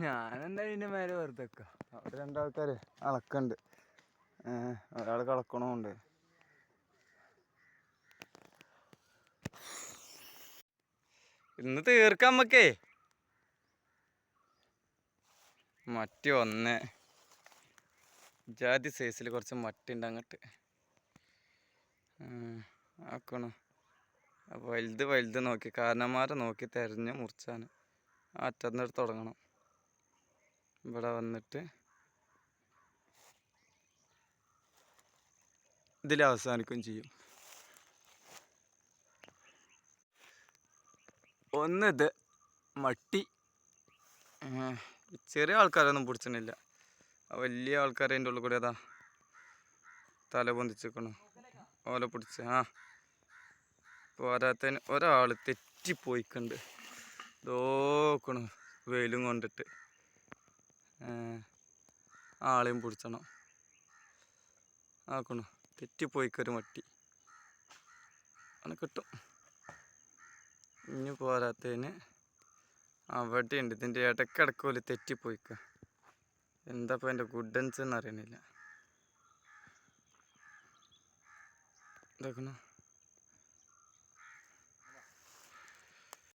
ഞാനെന്താ ഇതിൻ്റെ മേലെ വെറുതെ വെക്കാം. അവിടെ രണ്ടാൾക്കാർ അളക്കുന്നുണ്ട്. ഒരാൾ കളക്കണമുണ്ട്. ഇന്ന് തീർക്കാം നമുക്കേ. മത്തി ഒന്ന് ജാതി സൈസിൽ കുറച്ച് മട്ടി ഉണ്ട് അങ്ങോട്ട് ആക്കണം. അപ്പോൾ വലുത് നോക്കി കാരണന്മാരെ നോക്കി തിരഞ്ഞ് മുറിച്ചാണ് അറ്റന്നിട്ട് തുടങ്ങണം. ഇവിടെ വന്നിട്ട് ഇതിൽ അവസാനിക്കുകയും ചെയ്യും. ഒന്നിത് മട്ടി ചെറിയ ആൾക്കാരൊന്നും പിടിച്ചിട്ടില്ല. വലിയ ആൾക്കാർ അതിൻ്റെ ഉള്ളിൽ കൂടെ അതാ തല പൊന്തിച്ചിരിക്കണം. ഓല പിടിച്ച് പോരാത്തതിന് ഒരാൾ തെറ്റിപ്പോയിക്കുണ്ട്. നോക്കണം വെയിലും കൊണ്ടിട്ട് ആളെയും പിടിച്ചണം. ആക്കണം തെറ്റിപ്പോയിക്കൊരു മട്ടി അങ്ങനെ കിട്ടും. ഇനി പോരാത്തതിന് അവിടെ ഉണ്ട്. ഇതിൻ്റെ ഇടയ്ക്കിടയ്ക്ക് പോലെ തെറ്റിപ്പോയിക്കുക. എന്താ ഇപ്പോൾ എൻ്റെ ഗുഡൻസ് എന്ന് അറിയണില്ല. ഇതാക്കണം.